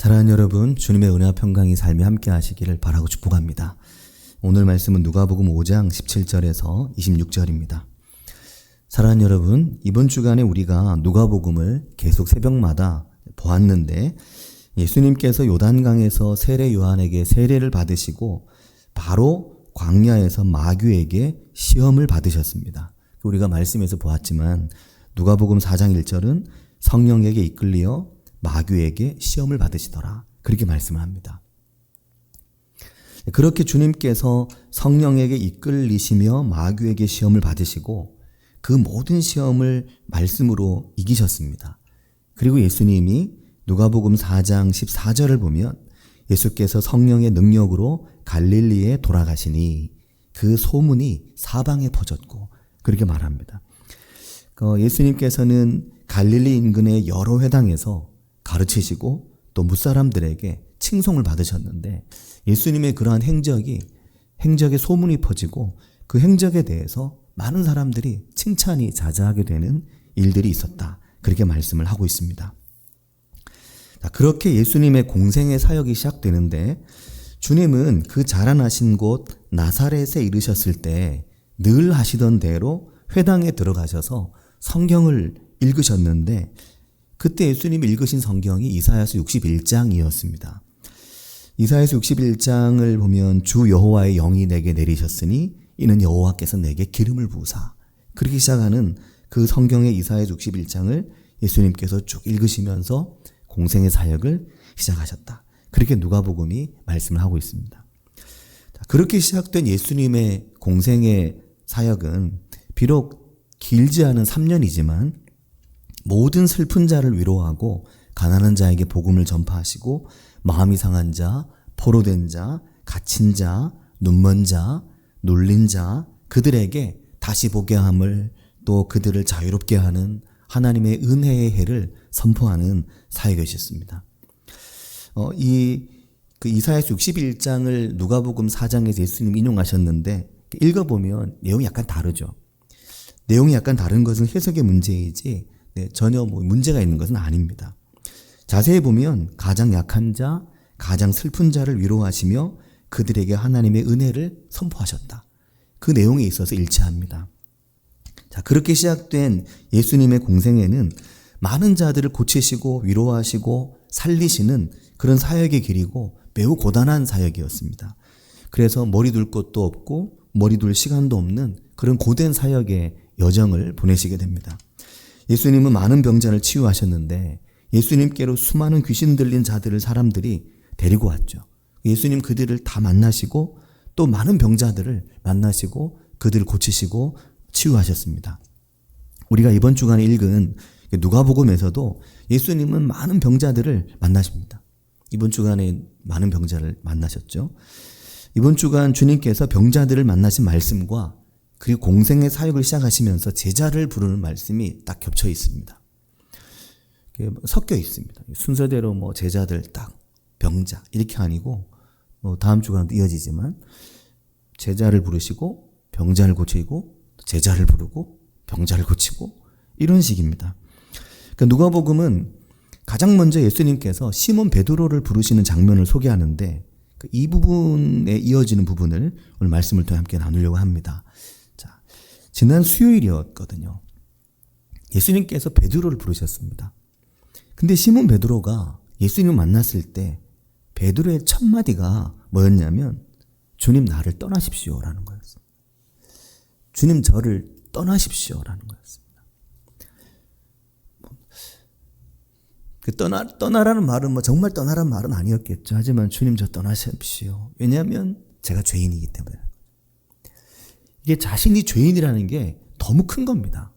사랑하는 여러분, 주님의 은혜와 평강이 삶에 함께 하시기를 바라고 축복합니다. 오늘 말씀은 누가복음 5장 17절에서 26절입니다. 사랑하는 여러분, 이번 주간에 우리가 누가복음을 계속 새벽마다 보았는데 예수님께서 요단강에서 세례 요한에게 세례를 받으시고 바로 광야에서 마귀에게 시험을 받으셨습니다. 우리가 말씀에서 보았지만 누가복음 4장 1절은 성령에게 이끌리어 마귀에게 시험을 받으시더라, 그렇게 말씀을 합니다. 그렇게 주님께서 성령에게 이끌리시며 마귀에게 시험을 받으시고 그 모든 시험을 말씀으로 이기셨습니다. 그리고 예수님이 누가복음 4장 14절을 보면 예수께서 성령의 능력으로 갈릴리에 돌아가시니 그 소문이 사방에 퍼졌고, 그렇게 말합니다. 예수님께서는 갈릴리 인근의 여러 회당에서 가르치시고 또 무사람들에게 칭송을 받으셨는데 예수님의 그러한 행적의 소문이 퍼지고 그 행적에 대해서 많은 사람들이 칭찬이 자자하게 되는 일들이 있었다, 그렇게 말씀을 하고 있습니다. 그렇게 예수님의 공생의 사역이 시작되는데 주님은 그 자라나신 곳 나사렛에 이르셨을 때 늘 하시던 대로 회당에 들어가셔서 성경을 읽으셨는데 그때 예수님이 읽으신 성경이 이사야서 61장이었습니다. 이사야서 61장을 보면 주 여호와의 영이 내게 내리셨으니 이는 여호와께서 내게 기름을 부으사, 그렇게 시작하는 그 성경의 이사야서 61장을 예수님께서 쭉 읽으시면서 공생의 사역을 시작하셨다, 그렇게 누가복음이 말씀을 하고 있습니다. 그렇게 시작된 예수님의 공생의 사역은 비록 길지 않은 3년이지만 모든 슬픈 자를 위로하고 가난한 자에게 복음을 전파하시고 마음이 상한 자, 포로된 자, 갇힌 자, 눈먼 자, 눌린 자, 그들에게 다시 보게 함을, 또 그들을 자유롭게 하는 하나님의 은혜의 해를 선포하는 사역이셨습니다. 이사야서 61장을 누가복음 4장에서 예수님 인용하셨는데 읽어보면 내용이 약간 다르죠. 내용이 약간 다른 것은 해석의 문제이지 전혀 문제가 있는 것은 아닙니다. 자세히 보면 가장 약한 자, 가장 슬픈 자를 위로하시며 그들에게 하나님의 은혜를 선포하셨다, 그 내용에 있어서 일치합니다. 그렇게 시작된 예수님의 공생애는 많은 자들을 고치시고 위로하시고 살리시는 그런 사역의 길이고 매우 고단한 사역이었습니다. 그래서 머리 둘 곳도 없고 머리 둘 시간도 없는 그런 고된 사역의 여정을 보내시게 됩니다. 예수님은 많은 병자를 치유하셨는데 예수님께로 수많은 귀신 들린 사람들이 데리고 왔죠. 예수님 그들을 다 만나시고 또 많은 병자들을 만나시고 그들을 고치시고 치유하셨습니다. 우리가 이번 주간에 읽은 누가복음에서도 예수님은 많은 병자들을 만나십니다. 이번 주간에 많은 병자를 만나셨죠. 이번 주간 주님께서 병자들을 만나신 말씀과 그리고 공생의 사역을 시작하시면서 제자를 부르는 말씀이 딱 겹쳐 있습니다. 섞여 있습니다. 순서대로 제자들 딱 병자 이렇게 아니고 다음 주간도 이어지지만 제자를 부르시고 병자를 고치고 제자를 부르고 병자를 고치고 이런 식입니다. 누가복음은 가장 먼저 예수님께서 시몬 베드로를 부르시는 장면을 소개하는데 이 부분에 이어지는 부분을 오늘 말씀을 통해 함께 나누려고 합니다. 지난 수요일이었거든요. 예수님께서 베드로를 부르셨습니다. 근데 시몬 베드로가 예수님을 만났을 때 베드로의 첫 마디가 뭐였냐면 주님 나를 떠나십시오라는 거였습니다. 주님 저를 떠나십시오라는 거였습니다. 떠나라는 말은 정말 떠나라는 말은 아니었겠죠. 하지만 주님 저 떠나십시오. 왜냐하면 제가 죄인이기 때문에. 이게 자신이 죄인이라는 게 너무 큰 겁니다.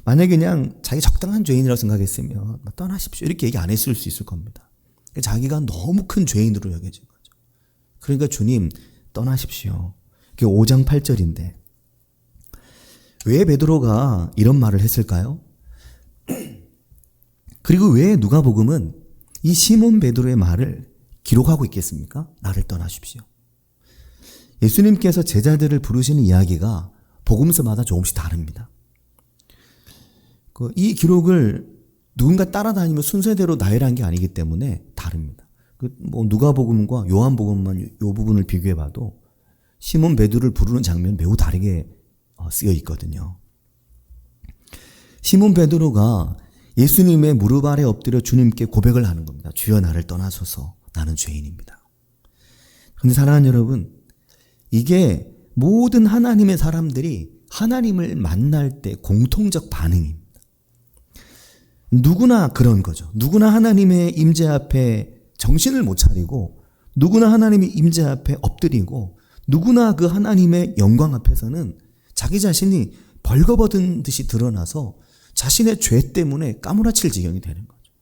만약에 그냥 자기 적당한 죄인이라고 생각했으면 떠나십시오 이렇게 얘기 안 했을 수 있을 겁니다. 자기가 너무 큰 죄인으로 여겨진 거죠. 그러니까 주님 떠나십시오. 그게 5장 8절인데 왜 베드로가 이런 말을 했을까요? 그리고 왜 누가복음은 이 시몬 베드로의 말을 기록하고 있겠습니까? 나를 떠나십시오. 예수님께서 제자들을 부르시는 이야기가 복음서마다 조금씩 다릅니다. 이 기록을 누군가 따라다니며 순서대로 나열한 게 아니기 때문에 다릅니다. 뭐 누가복음과 요한복음만 요 부분을 비교해봐도 시몬 베드로를 부르는 장면 매우 다르게 쓰여 있거든요. 시몬 베드로가 예수님의 무릎 아래 엎드려 주님께 고백을 하는 겁니다. 주여 나를 떠나소서 나는 죄인입니다. 그런데 사랑하는 여러분, 이게 모든 하나님의 사람들이 하나님을 만날 때 공통적 반응입니다. 누구나 그런 거죠. 누구나 하나님의 임재 앞에 정신을 못 차리고 누구나 하나님의 임재 앞에 엎드리고 누구나 그 하나님의 영광 앞에서는 자기 자신이 벌거벗은 듯이 드러나서 자신의 죄 때문에 까무라칠 지경이 되는 거죠.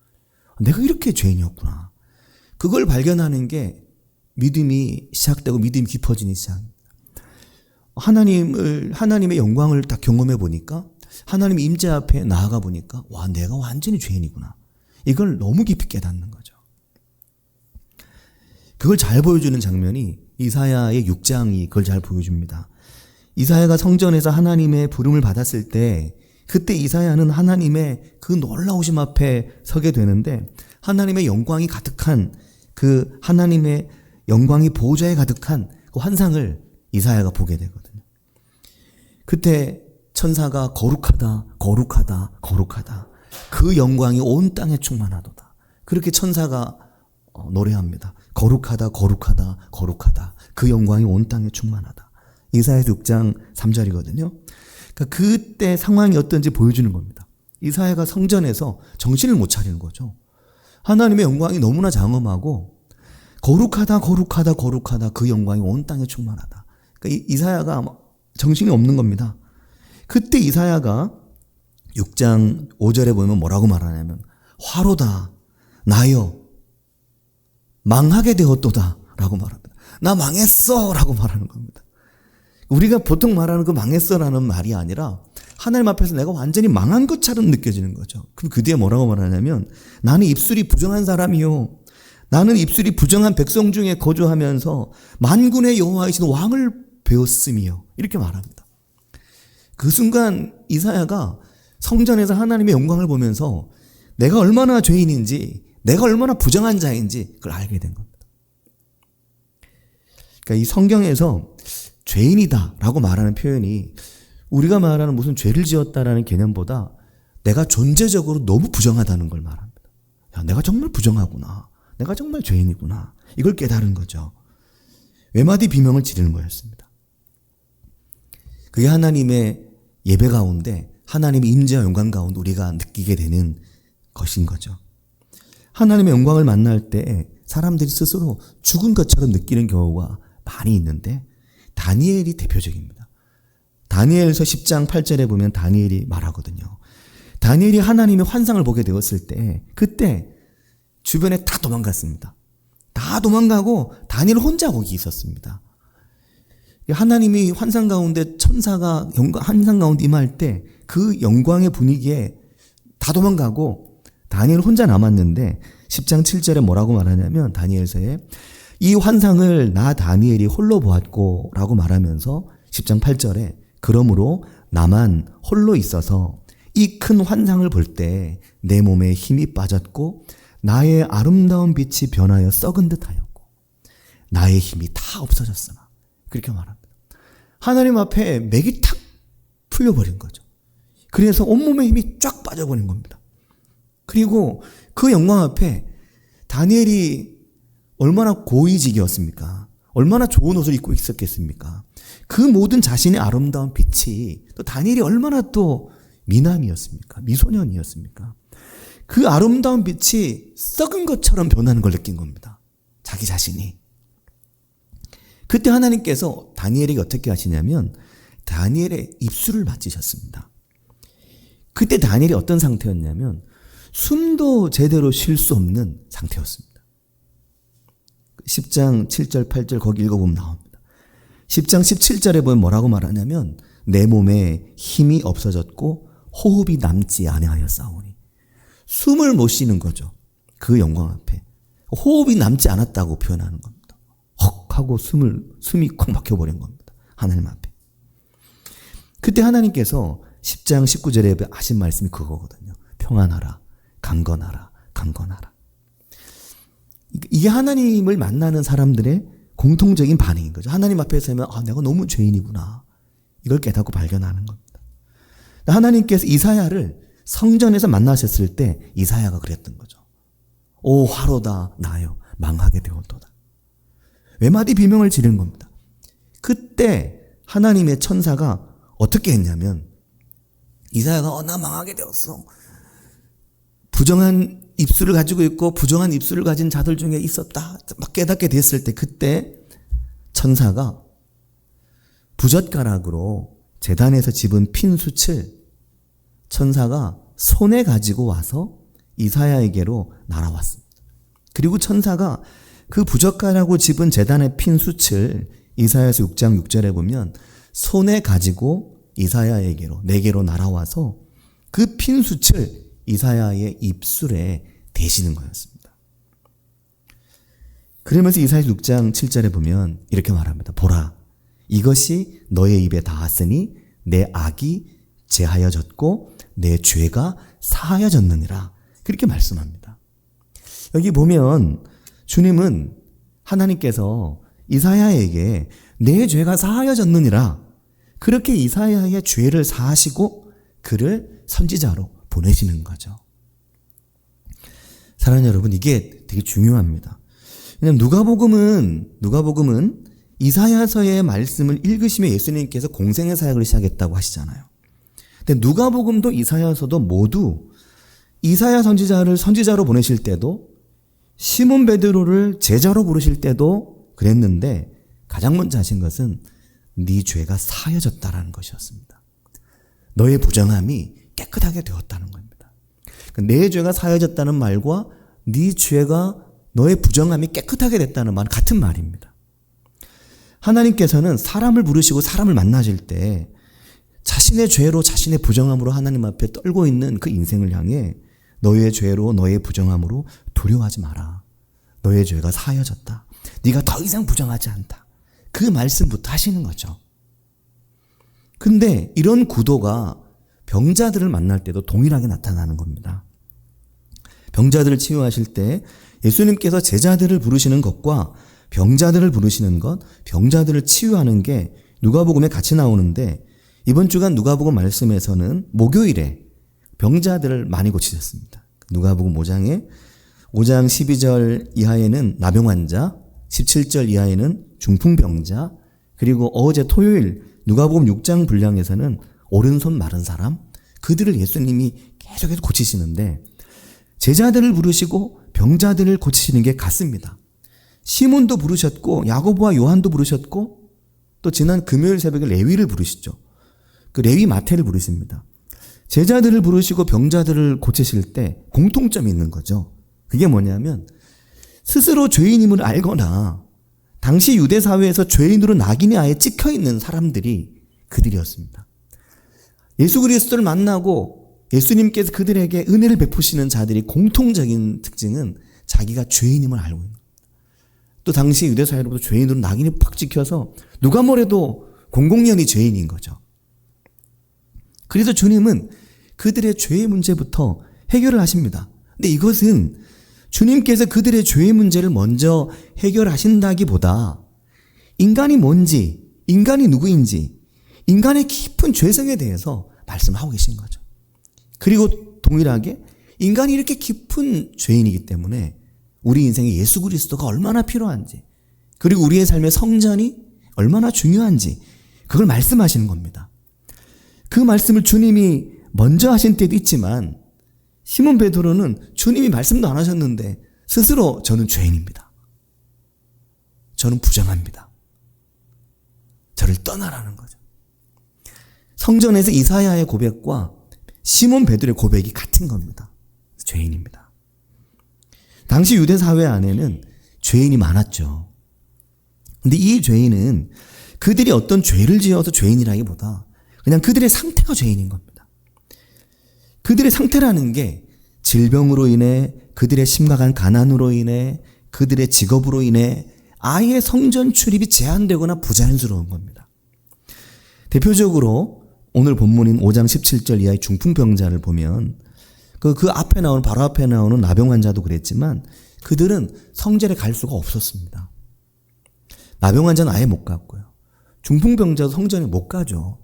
내가 이렇게 죄인이었구나. 그걸 발견하는 게 믿음이 시작되고 믿음이 깊어지는 시작입니다. 하나님의 영광을 딱 경험해 보니까 하나님의 임재 앞에 나아가 보니까 와, 내가 완전히 죄인이구나. 이걸 너무 깊이 깨닫는 거죠. 그걸 잘 보여주는 장면이 이사야의 6장이 그걸 잘 보여줍니다. 이사야가 성전에서 하나님의 부름을 받았을 때 그때 이사야는 하나님의 그 놀라우심 앞에 서게 되는데 하나님의 영광이 가득한 그 하나님의 영광이 보좌에 가득한 그 환상을 이사야가 보게 되거든요. 그때 천사가 거룩하다, 거룩하다, 거룩하다. 그 영광이 온 땅에 충만하도다. 그렇게 천사가 노래합니다. 거룩하다, 거룩하다, 거룩하다. 그 영광이 온 땅에 충만하다. 이사야 6장 3절이거든요. 그러니까 그때 상황이 어떤지 보여주는 겁니다. 이사야가 성전에서 정신을 못 차리는 거죠. 하나님의 영광이 너무나 장엄하고 거룩하다, 거룩하다, 거룩하다. 그 영광이 온 땅에 충만하다. 그러니까 이사야가 정신이 없는 겁니다. 그때 이사야가 6장 5절에 보면 뭐라고 말하냐면 화로다 나여 망하게 되었도다 라고 말합니다. 나 망했어 라고 말하는 겁니다. 우리가 보통 말하는 그 망했어 라는 말이 아니라 하나님 앞에서 내가 완전히 망한 것처럼 느껴지는 거죠. 그럼 그 뒤에 뭐라고 말하냐면 나는 입술이 부정한 사람이요 나는 입술이 부정한 백성 중에 거주하면서 만군의 여호와이신 왕을 배웠으며 이렇게 말합니다. 그 순간 이사야가 성전에서 하나님의 영광을 보면서 내가 얼마나 죄인인지 내가 얼마나 부정한 자인지 그걸 알게 된 겁니다. 그러니까 이 성경에서 죄인이다 라고 말하는 표현이 우리가 말하는 무슨 죄를 지었다라는 개념보다 내가 존재적으로 너무 부정하다는 걸 말합니다. 야, 내가 정말 부정하구나. 내가 정말 죄인이구나. 이걸 깨달은 거죠. 외마디 비명을 지르는 거였습니다. 그게 하나님의 예배 가운데 하나님의 임재와 영광 가운데 우리가 느끼게 되는 것인 거죠. 하나님의 영광을 만날 때 사람들이 스스로 죽은 것처럼 느끼는 경우가 많이 있는데 다니엘이 대표적입니다. 다니엘서 10장 8절에 보면 다니엘이 말하거든요. 다니엘이 하나님의 환상을 보게 되었을 때 그때 주변에 다 도망갔습니다. 다 도망가고 다니엘 혼자 거기 있었습니다. 하나님이 환상 가운데 천사가 환상 가운데 임할 때 그 영광의 분위기에 다 도망가고 다니엘 혼자 남았는데 10장 7절에 뭐라고 말하냐면 다니엘서에 이 환상을 나 다니엘이 홀로 보았고 라고 말하면서 10장 8절에 그러므로 나만 홀로 있어서 이 큰 환상을 볼 때 내 몸에 힘이 빠졌고 나의 아름다운 빛이 변하여 썩은 듯하였고 나의 힘이 다 없어졌으나 그렇게 말합니다. 하나님 앞에 맥이 탁 풀려버린 거죠. 그래서 온몸에 힘이 쫙 빠져버린 겁니다. 그리고 그 영광 앞에 다니엘이 얼마나 고위직이었습니까? 얼마나 좋은 옷을 입고 있었겠습니까? 그 모든 자신의 아름다운 빛이 또 다니엘이 얼마나 또 미남이었습니까? 미소년이었습니까? 그 아름다운 빛이 썩은 것처럼 변하는 걸 느낀 겁니다. 자기 자신이. 그때 하나님께서 다니엘에게 어떻게 하시냐면 다니엘의 입술을 만지셨습니다. 그때 다니엘이 어떤 상태였냐면 숨도 제대로 쉴 수 없는 상태였습니다. 10장 7절 8절 거기 읽어보면 나옵니다. 10장 17절에 보면 뭐라고 말하냐면 내 몸에 힘이 없어졌고 호흡이 남지 아니하였사오니 숨을 못 쉬는 거죠. 그 영광 앞에 호흡이 남지 않았다고 표현하는 겁니다. 헉 하고 숨이 콱 막혀버린 겁니다. 하나님 앞에. 그때 하나님께서 10장 19절에 하신 말씀이 그거거든요. 평안하라, 강건하라, 강건하라. 이게 하나님을 만나는 사람들의 공통적인 반응인 거죠. 하나님 앞에 서면 내가 너무 죄인이구나. 이걸 깨닫고 발견하는 겁니다. 하나님께서 이사야를 성전에서 만나셨을 때 이사야가 그랬던 거죠. 오 화로다 나여 망하게 되었도다. 외마디 비명을 지른 겁니다. 그때 하나님의 천사가 어떻게 했냐면 이사야가 나 망하게 되었어. 부정한 입술을 가지고 있고 부정한 입술을 가진 자들 중에 있었다. 막 깨닫게 됐을 때 그때 천사가 부젓가락으로 제단에서 집은 핀 숯을 천사가 손에 가지고 와서 이사야에게로 날아왔습니다. 그리고 천사가 그 부젓가락으로 집은 제단에 핀 숯을 이사야서 6장 6절에 보면 손에 가지고 이사야에게로 내게로 날아와서 그 핀 숯을 이사야의 입술에 대시는 거였습니다. 그러면서 이사야 6장 7절에 보면 이렇게 말합니다. 보라 이것이 너의 입에 닿았으니 내 악이 제하여졌고 내 죄가 사하여졌느니라. 그렇게 말씀합니다. 여기 보면 주님은 하나님께서 이사야에게 내 죄가 사하여졌느니라 그렇게 이사야의 죄를 사하시고 그를 선지자로 보내시는 거죠. 사랑하는 여러분, 이게 되게 중요합니다. 왜냐하면 누가복음은 이사야서의 말씀을 읽으시며 예수님께서 공생의 사역을 시작했다고 하시잖아요. 근데 누가복음도 이사야서도 모두 이사야 선지자를 선지자로 보내실 때도 시몬 베드로를 제자로 부르실 때도 그랬는데 가장 먼저 하신 것은 네 죄가 사여졌다라는 것이었습니다. 너의 부정함이 깨끗하게 되었다는 겁니다. 내 죄가 사여졌다는 말과 네 죄가 너의 부정함이 깨끗하게 됐다는 말은 같은 말입니다. 하나님께서는 사람을 부르시고 사람을 만나실 때 자신의 죄로 자신의 부정함으로 하나님 앞에 떨고 있는 그 인생을 향해 너의 죄로 너의 부정함으로 두려워하지 마라. 너의 죄가 사여졌다. 네가 더 이상 부정하지 않다. 그 말씀부터 하시는 거죠. 근데 이런 구도가 병자들을 만날 때도 동일하게 나타나는 겁니다. 병자들을 치유하실 때 예수님께서 제자들을 부르시는 것과 병자들을 부르시는 것, 병자들을 치유하는 게 누가복음에 같이 나오는데 이번 주간 누가복음 말씀에서는 목요일에 병자들을 많이 고치셨습니다. 누가복음 5장 12절 이하에는 나병 환자, 17절 이하에는 중풍병자, 그리고 어제 토요일 누가복음 6장 분량에서는 오른손 마른 사람, 그들을 예수님이 계속해서 고치시는데 제자들을 부르시고 병자들을 고치시는 게 같습니다. 시몬도 부르셨고 야고보와 요한도 부르셨고 또 지난 금요일 새벽에 레위를 부르시죠. 그 레위 마태를 부르십니다. 제자들을 부르시고 병자들을 고치실 때 공통점이 있는 거죠. 그게 뭐냐면 스스로 죄인임을 알거나 당시 유대 사회에서 죄인으로 낙인이 아예 찍혀 있는 사람들이 그들이었습니다. 예수 그리스도를 만나고 예수님께서 그들에게 은혜를 베푸시는 자들이 공통적인 특징은 자기가 죄인임을 알고 있는 겁니다. 또 당시 유대 사회로부터 죄인으로 낙인이 팍 찍혀서 누가 뭐래도 공공연히 죄인인 거죠. 그래서 주님은 그들의 죄의 문제부터 해결을 하십니다. 근데 이것은 주님께서 그들의 죄의 문제를 먼저 해결하신다기보다 인간이 뭔지, 인간이 누구인지, 인간의 깊은 죄성에 대해서 말씀하고 계신 거죠. 그리고 동일하게 인간이 이렇게 깊은 죄인이기 때문에 우리 인생에 예수 그리스도가 얼마나 필요한지, 그리고 우리의 삶의 성전이 얼마나 중요한지 그걸 말씀하시는 겁니다. 그 말씀을 주님이 먼저 하신 때도 있지만 시몬 베드로는 주님이 말씀도 안 하셨는데 스스로 저는 죄인입니다. 저는 부정합니다. 저를 떠나라는 거죠. 성전에서 이사야의 고백과 시몬 베드로의 고백이 같은 겁니다. 죄인입니다. 당시 유대 사회 안에는 죄인이 많았죠. 근데 이 죄인은 그들이 어떤 죄를 지어서 죄인이라기보다 그냥 그들의 상태가 죄인인 겁니다. 그들의 상태라는 게 질병으로 인해, 그들의 심각한 가난으로 인해, 그들의 직업으로 인해 아예 성전 출입이 제한되거나 부자연스러운 겁니다. 대표적으로 오늘 본문인 5장 17절 이하의 중풍병자를 보면 그 앞에 나오는, 바로 앞에 나오는 나병 환자도 그랬지만 그들은 성전에 갈 수가 없었습니다. 나병 환자는 아예 못 갔고요. 중풍병자도 성전에 못 가죠.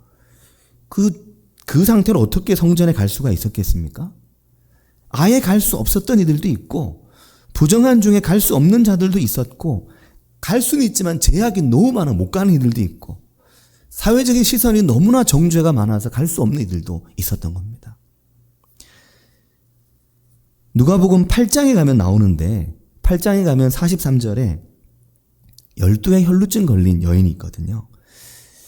그 상태로 어떻게 성전에 갈 수가 있었겠습니까? 아예 갈 수 없었던 이들도 있고, 부정한 중에 갈 수 없는 자들도 있었고, 갈 수는 있지만 제약이 너무 많아 못 가는 이들도 있고, 사회적인 시선이 너무나 정죄가 많아서 갈 수 없는 이들도 있었던 겁니다. 누가복음 8장에 가면 나오는데, 8장에 가면 43절에 12의 혈루증 걸린 여인이 있거든요.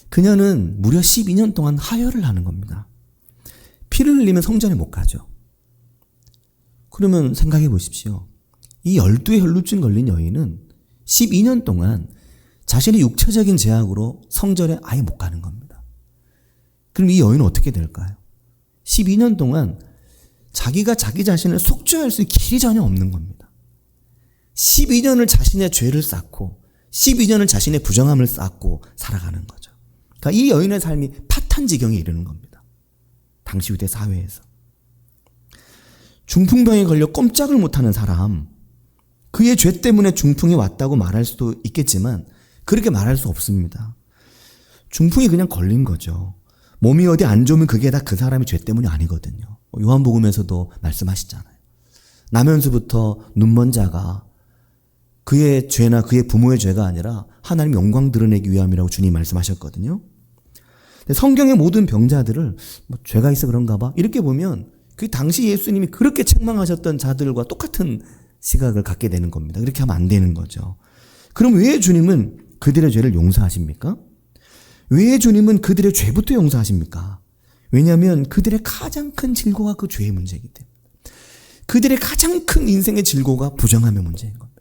그녀는 무려 12년 동안 하혈을 하는 겁니다. 피를 흘리면 성전에 못 가죠. 그러면 생각해 보십시오. 이 12의 혈루증 걸린 여인은 12년 동안 자신의 육체적인 제약으로 성전에 아예 못 가는 겁니다. 그럼 이 여인은 어떻게 될까요? 12년 동안 자기가 자기 자신을 속죄할 수 있는 길이 전혀 없는 겁니다. 12년을 자신의 죄를 쌓고 12년을 자신의 부정함을 쌓고 살아가는 거죠. 그러니까 이 여인의 삶이 파탄지경에 이르는 겁니다. 당시 유대 사회에서. 중풍병에 걸려 꼼짝을 못하는 사람, 그의 죄 때문에 중풍이 왔다고 말할 수도 있겠지만 그렇게 말할 수 없습니다. 중풍이 그냥 걸린 거죠. 몸이 어디 안 좋으면 그게 다 그 사람의 죄 때문이 아니거든요. 요한복음에서도 말씀하시잖아요. 나면서부터 눈먼 자가 그의 죄나 그의 부모의 죄가 아니라 하나님 영광 드러내기 위함이라고 주님이 말씀하셨거든요. 성경의 모든 병자들을 죄가 있어 그런가 봐 이렇게 보면 그 당시 예수님이 그렇게 책망하셨던 자들과 똑같은 시각을 갖게 되는 겁니다. 그렇게 하면 안 되는 거죠. 그럼 왜 주님은 그들의 죄를 용서하십니까? 왜 주님은 그들의 죄부터 용서하십니까? 왜냐하면 그들의 가장 큰 질고가 그 죄의 문제이기 때문에. 그들의 가장 큰 인생의 질고가 부정함의 문제인 겁니다.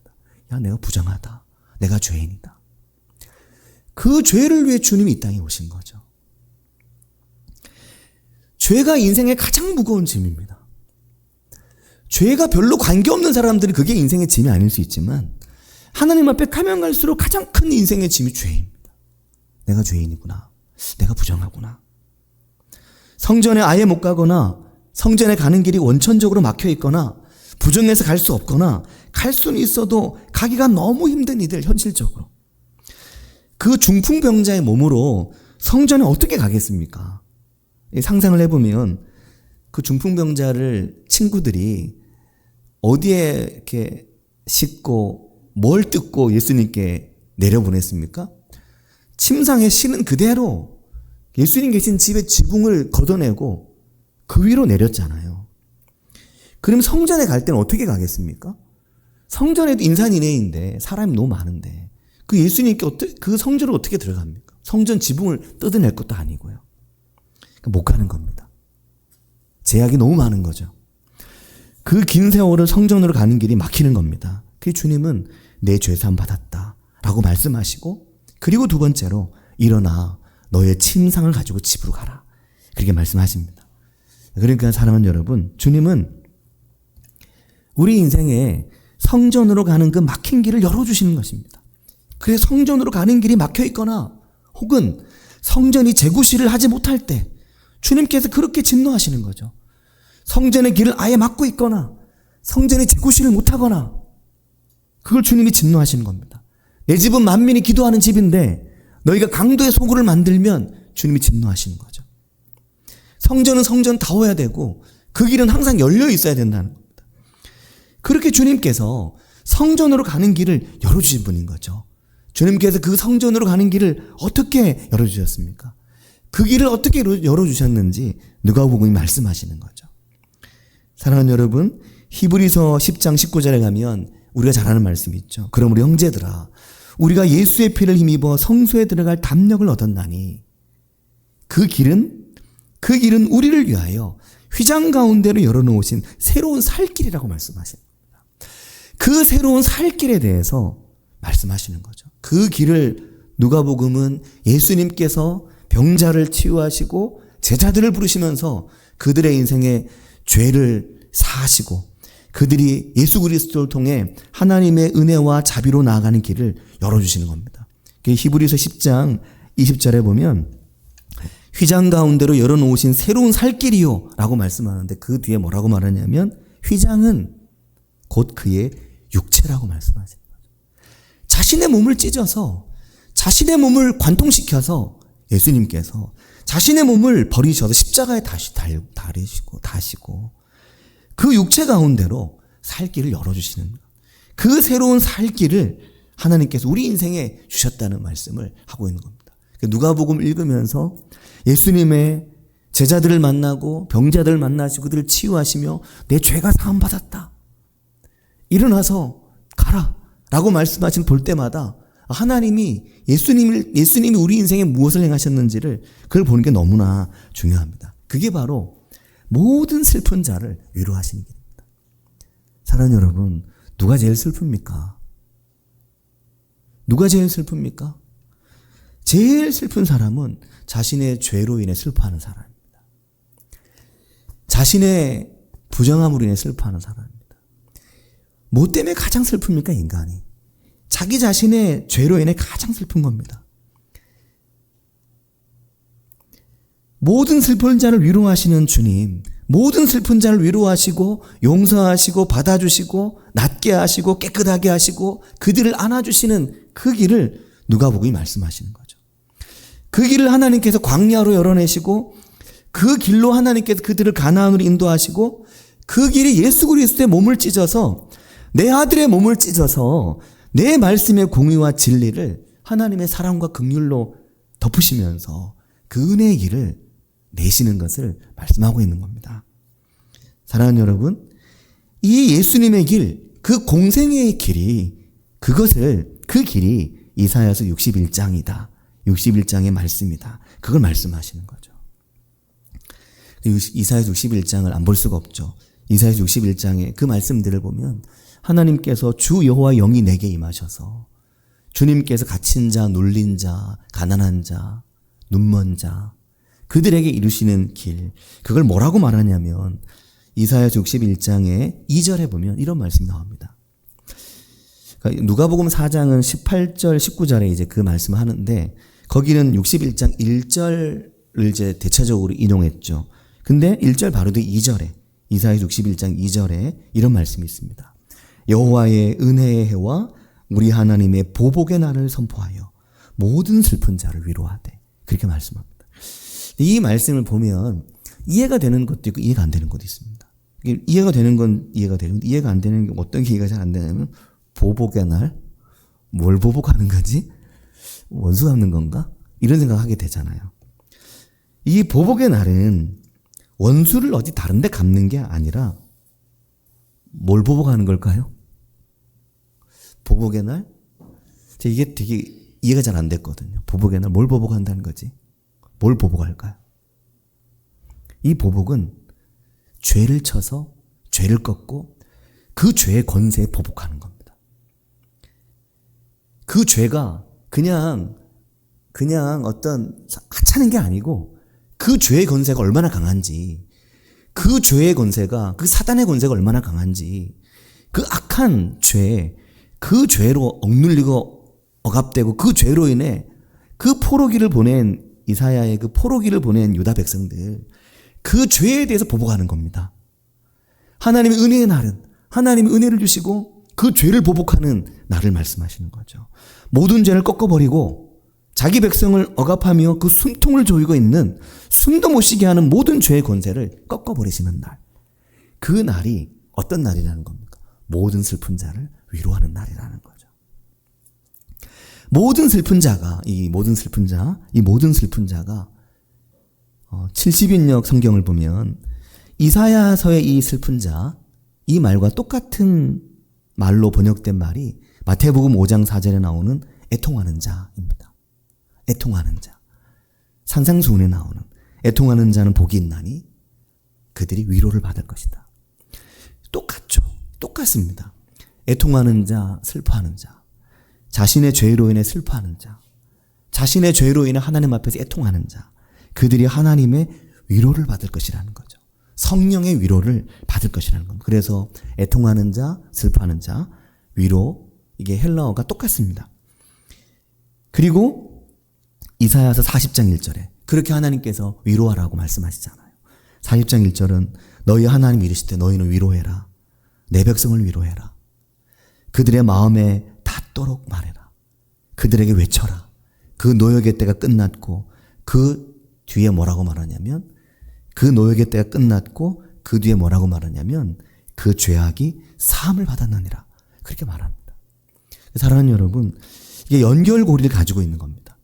야, 내가 부정하다. 내가 죄인이다. 그 죄를 위해 주님이 이 땅에 오신 거죠. 죄가 인생의 가장 무거운 짐입니다. 죄가 별로 관계없는 사람들이 그게 인생의 짐이 아닐 수 있지만 하나님 앞에 가면 갈수록 가장 큰 인생의 짐이 죄입니다. 내가 죄인이구나. 내가 부정하구나. 성전에 아예 못 가거나 성전에 가는 길이 원천적으로 막혀 있거나 부정해서 갈 수 없거나 갈 수는 있어도 가기가 너무 힘든 이들 현실적으로. 그 중풍병자의 몸으로 성전에 어떻게 가겠습니까? 상상을 해보면 그 중풍병자를 친구들이 어디에 이렇게 싣고 뭘 뜯고 예수님께 내려보냈습니까? 침상에 쉬는 그대로 예수님 계신 집의 지붕을 걷어내고 그 위로 내렸잖아요. 그럼 성전에 갈 때는 어떻게 가겠습니까? 성전에도 인산인해인데 사람이 너무 많은데 그 예수님께 그 성전을 어떻게 들어갑니까? 성전 지붕을 뜯어낼 것도 아니고요. 못 가는 겁니다. 제약이 너무 많은 거죠. 그 긴 세월을 성전으로 가는 길이 막히는 겁니다. 그 주님은 내 죄사함 받았다 라고 말씀하시고 그리고 두 번째로 일어나 너의 침상을 가지고 집으로 가라 그렇게 말씀하십니다. 그러니까 사랑하는 여러분, 주님은 우리 인생에 성전으로 가는 그 막힌 길을 열어주시는 것입니다. 그래서 성전으로 가는 길이 막혀 있거나 혹은 성전이 재구시를 하지 못할 때 주님께서 그렇게 진노하시는 거죠. 성전의 길을 아예 막고 있거나 성전이 재구시를 못하거나 그걸 주님이 진노하시는 겁니다. 내 집은 만민이 기도하는 집인데 너희가 강도의 소굴을 만들면 주님이 진노하시는 거죠. 성전은 성전다워야 되고 그 길은 항상 열려 있어야 된다는 겁니다. 그렇게 주님께서 성전으로 가는 길을 열어주신 분인 거죠. 주님께서 그 성전으로 가는 길을 어떻게 열어주셨습니까? 그 길을 어떻게 열어주셨는지 누가복음이 말씀하시는 거죠. 사랑하는 여러분, 히브리서 10장 19절에 가면 우리가 잘 아는 말씀이 있죠. 그럼 우리 형제들아, 우리가 예수의 피를 힘입어 성소에 들어갈 담력을 얻었나니 그 길은 우리를 위하여 휘장 가운데로 열어놓으신 새로운 살길이라고 말씀하십니다. 그 새로운 살길에 대해서 말씀하시는 거죠. 그 길을 누가복음은 예수님께서 병자를 치유하시고 제자들을 부르시면서 그들의 인생의 죄를 사하시고 그들이 예수 그리스도를 통해 하나님의 은혜와 자비로 나아가는 길을 열어주시는 겁니다. 히브리서 10장 20절에 보면 휘장 가운데로 열어놓으신 새로운 살길이요 라고 말씀하는데 그 뒤에 뭐라고 말하냐면 휘장은 곧 그의 육체라고 말씀하시는 거죠. 자신의 몸을 찢어서 자신의 몸을 관통시켜서 예수님께서 자신의 몸을 버리셔서 십자가에 다시 다시고 그 육체 가운데로 살 길을 열어주시는 그 새로운 살 길을 하나님께서 우리 인생에 주셨다는 말씀을 하고 있는 겁니다. 누가복음 읽으면서 예수님의 제자들을 만나고 병자들을 만나시고 그들을 치유하시며 내 죄가 사함받았다. 일어나서 가라 라고 말씀하신 볼 때마다 하나님이 예수님이 우리 인생에 무엇을 행하셨는지를 그걸 보는 게 너무나 중요합니다. 그게 바로 모든 슬픈 자를 위로하시는 길입니다. 사랑하는 여러분, 누가 제일 슬픕니까? 누가 제일 슬픕니까? 제일 슬픈 사람은 자신의 죄로 인해 슬퍼하는 사람입니다. 자신의 부정함으로 인해 슬퍼하는 사람입니다. 뭐 때문에 가장 슬픕니까, 인간이? 자기 자신의 죄로 인해 가장 슬픈 겁니다. 모든 슬픈 자를 위로하시는 주님, 모든 슬픈 자를 위로하시고 용서하시고 받아주시고 낫게 하시고 깨끗하게 하시고 그들을 안아주시는 그 길을 누가복음이 말씀하시는 거죠. 그 길을 하나님께서 광야로 열어내시고 그 길로 하나님께서 그들을 가나안으로 인도하시고 그 길이 예수 그리스도의 몸을 찢어서 내 아들의 몸을 찢어서 내 말씀의 공의와 진리를 하나님의 사랑과 긍휼로 덮으시면서 그 은혜의 길을 내시는 것을 말씀하고 있는 겁니다. 사랑하는 여러분, 이 예수님의 길, 그 공생애의 길이 그 길이 이사야서 61장이다. 61장의 말씀이다. 그걸 말씀하시는 거죠. 이사야서 61장을 안 볼 수가 없죠. 이사야서 61장의 그 말씀들을 보면 하나님께서 주 여호와 영이 내게 임하셔서 주님께서 갇힌 자, 눌린 자, 가난한 자, 눈먼 자 그들에게 이루시는 길, 그걸 뭐라고 말하냐면 이사야서 61장의 2절에 보면 이런 말씀이 나옵니다. 그러니까 누가복음 4장은 18절, 19절에 이제 그 말씀을 하는데 거기는 61장 1절을 이제 대체적으로 인용했죠. 근데 1절 바로 뒤 2절에 이사야서 61장 2절에 이런 말씀이 있습니다. 여호와의 은혜의 해와 우리 하나님의 보복의 날을 선포하여 모든 슬픈 자를 위로하되 그렇게 말씀합니다. 이 말씀을 보면 이해가 되는 것도 있고 이해가 안 되는 것도 있습니다. 이해가 되는 건 이해가 되는데 이해가 안 되는 게 어떤 게 이해가 잘 안 되냐면 보복의 날? 뭘 보복하는 거지? 원수 갚는 건가? 이런 생각하게 되잖아요. 이 보복의 날은 원수를 어디 다른 데 갚는 게 아니라 뭘 보복하는 걸까요? 보복의 날? 이게 되게 이해가 잘 안 됐거든요. 보복의 날 뭘 보복한다는 거지? 뭘 보복할까요? 이 보복은 죄를 쳐서 죄를 꺾고 그 죄의 권세에 보복하는 겁니다. 그 죄가 그냥 어떤 하찮은 게 아니고 그 죄의 권세가 얼마나 강한지, 그 죄의 권세가, 그 사단의 권세가 얼마나 강한지, 그 악한 죄, 그 죄로 억눌리고 억압되고 그 죄로 인해 그 포로기를 보낸 이사야의 그 포로기를 보낸 유다 백성들, 그 죄에 대해서 보복하는 겁니다. 하나님의 은혜의 날은 하나님이 은혜를 주시고 그 죄를 보복하는 날을 말씀하시는 거죠. 모든 죄를 꺾어버리고 자기 백성을 억압하며 그 숨통을 조이고 있는 숨도 못 쉬게 하는 모든 죄의 권세를 꺾어버리시는 날. 그 날이 어떤 날이라는 겁니까? 모든 슬픈 자를 위로하는 날이라는 거죠. 모든 슬픈 자가 70인역 성경을 보면 이사야서의 이 슬픈 자, 이 말과 똑같은 말로 번역된 말이 마태복음 5장 4절에 나오는 애통하는 자입니다. 애통하는 자. 산상수훈에 나오는 애통하는 자는 복이 있나니 그들이 위로를 받을 것이다. 똑같죠. 똑같습니다. 애통하는 자, 슬퍼하는 자. 자신의 죄로 인해 슬퍼하는 자. 자신의 죄로 인해 하나님 앞에서 애통하는 자. 그들이 하나님의 위로를 받을 것이라는 거죠. 성령의 위로를 받을 것이라는 겁니다. 그래서 애통하는 자, 슬퍼하는 자, 위로, 이게 헬라어가 똑같습니다. 그리고 이사야서 40장 1절에 그렇게 하나님께서 위로하라고 말씀하시잖아요. 40장 1절은 너희 하나님 이르시되 너희는 위로해라. 내 백성을 위로해라. 그들의 마음에 닿도록 말해라. 그들에게 외쳐라. 그 노역의 때가 끝났고 그 뒤에 뭐라고 말하냐면 그 노역의 때가 끝났고 그 뒤에 뭐라고 말하냐면 그 죄악이 사함을 받았느니라. 그렇게 말합니다. 사랑하는 여러분, 이게 연결고리를 가지고 있는 겁니다.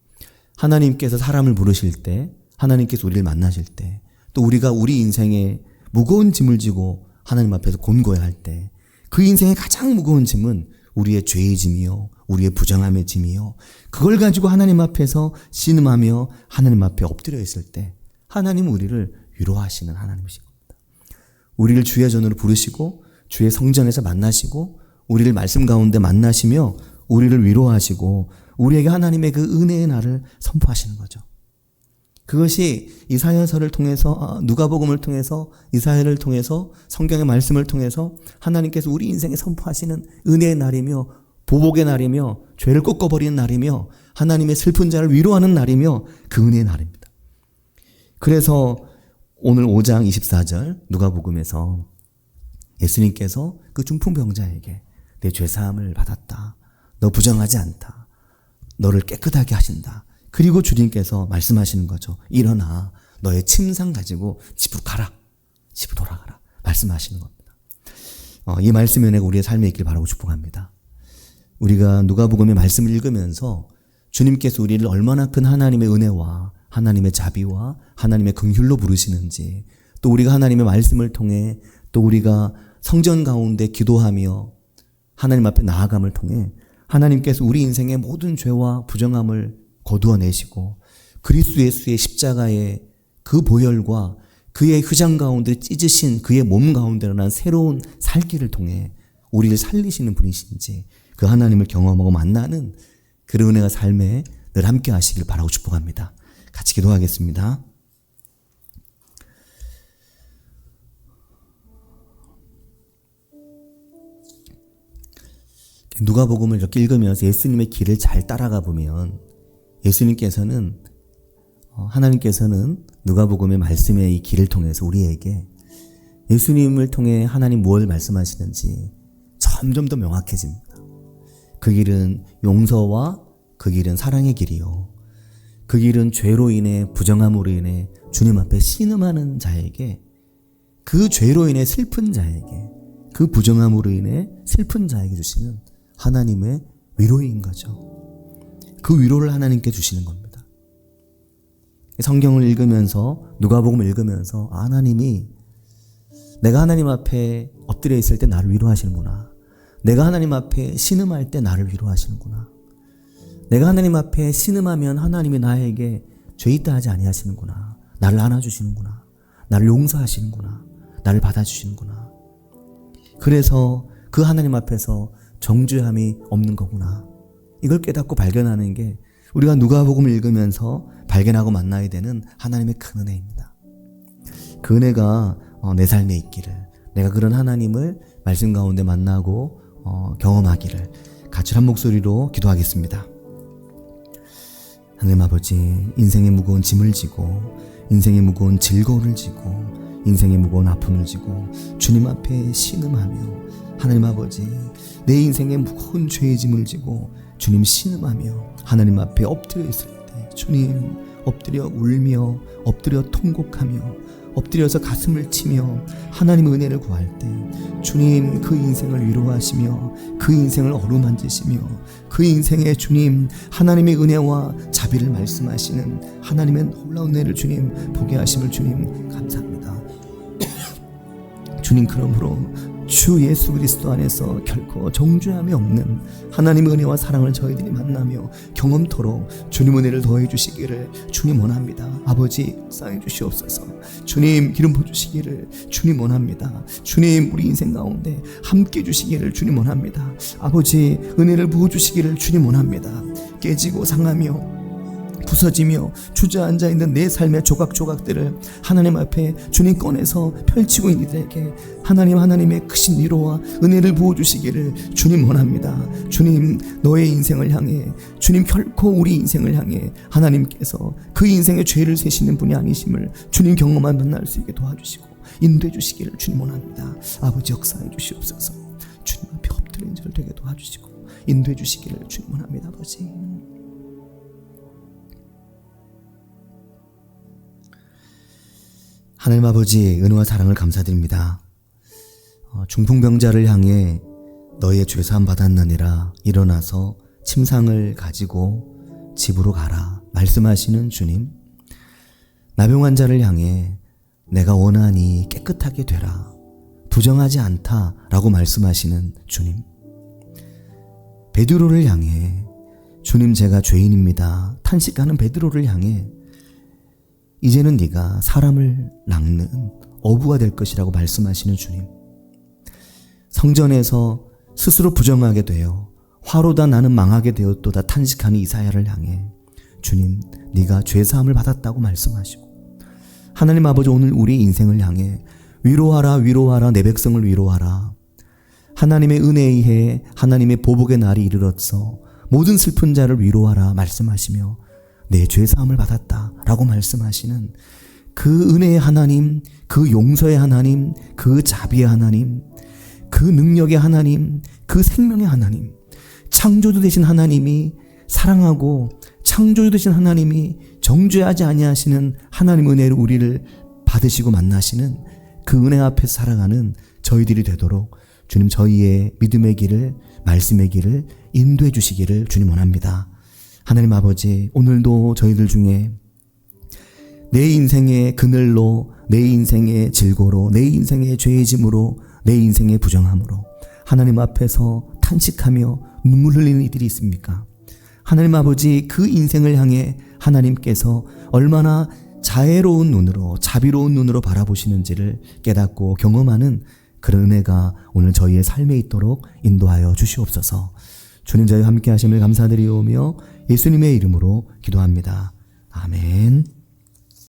하나님께서 사람을 부르실 때, 하나님께서 우리를 만나실 때, 또 우리가 우리 인생에 무거운 짐을 지고 하나님 앞에서 곤고해 할 때, 그 인생의 가장 무거운 짐은 우리의 죄의 짐이요, 우리의 부정함의 짐이요, 그걸 가지고 하나님 앞에서 신음하며 하나님 앞에 엎드려 있을 때 하나님은 우리를 위로하시는 하나님이신 겁니다. 우리를 주의 전으로 부르시고 주의 성전에서 만나시고 우리를 말씀 가운데 만나시며 우리를 위로하시고 우리에게 하나님의 그 은혜의 날을 선포하시는 거죠. 그것이 이사야서를 통해서, 누가복음을 통해서, 이사야를 통해서, 성경의 말씀을 통해서 하나님께서 우리 인생에 선포하시는 은혜의 날이며 보복의 날이며 죄를 꺾어버리는 날이며 하나님의 슬픈 자를 위로하는 날이며 그 은혜의 날입니다. 그래서 오늘 5장 24절 누가복음에서 예수님께서 그 중풍병자에게 내 죄사함을 받았다. 너 부정하지 않다. 너를 깨끗하게 하신다. 그리고 주님께서 말씀하시는 거죠. 일어나 너의 침상 가지고 집으로 가라. 집으로 돌아가라. 말씀하시는 겁니다. 이 말씀에 내가 우리의 삶에 있기를 바라고 축복합니다. 우리가 누가복음의 말씀을 읽으면서 주님께서 우리를 얼마나 큰 하나님의 은혜와 하나님의 자비와 하나님의 긍휼로 부르시는지, 또 우리가 하나님의 말씀을 통해 또 우리가 성전 가운데 기도하며 하나님 앞에 나아감을 통해 하나님께서 우리 인생의 모든 죄와 부정함을 거두어내시고 그리스도 예수의 십자가의 그 보혈과 그의 휘장 가운데 찢으신 그의 몸 가운데 난 새로운 살기를 통해 우리를 살리시는 분이신지 그 하나님을 경험하고 만나는 그런 은혜가 삶에 늘 함께 하시길 바라고 축복합니다. 같이 기도하겠습니다. 누가복음을 이렇게 읽으면서 예수님의 길을 잘 따라가 보면 예수님께서는 하나님께서는 누가복음의 말씀의 이 길을 통해서 우리에게 예수님을 통해 하나님 무엇을 말씀하시는지 점점 더 명확해집니다. 그 길은 용서와 그 길은 사랑의 길이요, 그 길은 죄로 인해 부정함으로 인해 주님 앞에 신음하는 자에게, 그 죄로 인해 슬픈 자에게, 그 부정함으로 인해 슬픈 자에게 주시는 하나님의 위로인 거죠. 그 위로를 하나님께 주시는 겁니다. 성경을 읽으면서 누가복음을 읽으면서 하나님이 내가 하나님 앞에 엎드려 있을 때 나를 위로하시는구나. 내가 하나님 앞에 신음할 때 나를 위로하시는구나. 내가 하나님 앞에 신음하면 하나님이 나에게 죄 있다 하지 아니하시는구나. 나를 안아주시는구나. 나를 용서하시는구나. 나를 받아주시는구나. 그래서 그 하나님 앞에서 정죄함이 없는 거구나. 이걸 깨닫고 발견하는 게 우리가 누가복음을 읽으면서 발견하고 만나야 되는 하나님의 큰 은혜입니다. 그 은혜가 내 삶에 있기를, 내가 그런 하나님을 말씀 가운데 만나고 경험하기를 같이 한 목소리로 기도하겠습니다. 하나님 아버지, 인생의 무거운 짐을 지고 인생의 무거운 즐거움을 지고 인생의 무거운 아픔을 지고 주님 앞에 신음하며 하나님 아버지, 내 인생의 무거운 죄의 짐을 지고 주님 신음하며 하나님 앞에 엎드려 있을 때 주님 엎드려 울며 엎드려 통곡하며 엎드려서 가슴을 치며 하나님의 은혜를 구할 때 주님 그 인생을 위로하시며 그 인생을 어루만지시며 그 인생에 주님 하나님의 은혜와 자비를 말씀하시는 하나님의 놀라운 은혜를 주님 보게 하심을 주님 감사합니다. 주님, 그러므로 주 예수 그리스도 안에서 결코 정죄함이 없는 하나님의 은혜와 사랑을 저희들이 만나며 경험토록 주님 은혜를 더해 주시기를 주님 원합니다. 아버지, 역사해 주시옵소서. 주님, 기름 부어주시기를 주님 원합니다. 주님, 우리 인생 가운데 함께 주시기를 주님 원합니다. 아버지, 은혜를 부어주시기를 주님 원합니다. 깨지고 상하며 부서지며 주저앉아 있는 내 삶의 조각조각들을 하나님 앞에 주님 꺼내서 펼치고 있는 이들에게 하나님의 크신 위로와 은혜를 부어주시기를 주님 원합니다. 주님, 너의 인생을 향해, 주님 결코 우리 인생을 향해 하나님께서 그 인생의 죄를 세시는 분이 아니심을 주님 경험만 만날 수 있게 도와주시고 인도해 주시기를 주님 원합니다. 아버지, 역사해 주시옵소서. 주님 앞에 드린 절 되게 도와주시고 인도해 주시기를 주문합니다. 아버지. 하나님 아버지, 은혜와 사랑을 감사드립니다. 중풍병자를 향해 너의 죄사함 받았느니라 일어나서 침상을 가지고 집으로 가라 말씀하시는 주님, 나병 환자를 향해 내가 원하니 깨끗하게 되라, 부정하지 않다라고 말씀하시는 주님, 베드로를 향해 주님 제가 죄인입니다 탄식하는 베드로를 향해 이제는 네가 사람을 낚는 어부가 될 것이라고 말씀하시는 주님, 성전에서 스스로 부정하게 되어 화로다 나는 망하게 되었도다 탄식하는 이사야를 향해 주님 네가 죄사함을 받았다고 말씀하시고, 하나님 아버지 오늘 우리 인생을 향해 위로하라 위로하라 내 백성을 위로하라, 하나님의 은혜에 의해 하나님의 보복의 날이 이르렀어 모든 슬픈 자를 위로하라 말씀하시며 내 죄사함을 받았다라고 말씀하시는 그 은혜의 하나님, 그 용서의 하나님, 그 자비의 하나님, 그 능력의 하나님, 그 생명의 하나님, 창조주 되신 하나님이 사랑하고 창조주 되신 하나님이 정죄하지 아니하시는 하나님 은혜를 우리를 받으시고 만나시는 그 은혜 앞에서 살아가는 저희들이 되도록 주님 저희의 믿음의 길을, 말씀의 길을 인도해 주시기를 주님 원합니다. 하나님 아버지, 오늘도 저희들 중에 내 인생의 그늘로, 내 인생의 질고로, 내 인생의 죄의 짐으로, 내 인생의 부정함으로 하나님 앞에서 탄식하며 눈물 흘리는 이들이 있습니까? 하나님 아버지, 그 인생을 향해 하나님께서 얼마나 자애로운 눈으로, 자비로운 눈으로 바라보시는지를 깨닫고 경험하는 그런 은혜가 오늘 저희의 삶에 있도록 인도하여 주시옵소서. 주님 저희와 함께 하심을 감사드리오며 예수님의 이름으로 기도합니다. 아멘.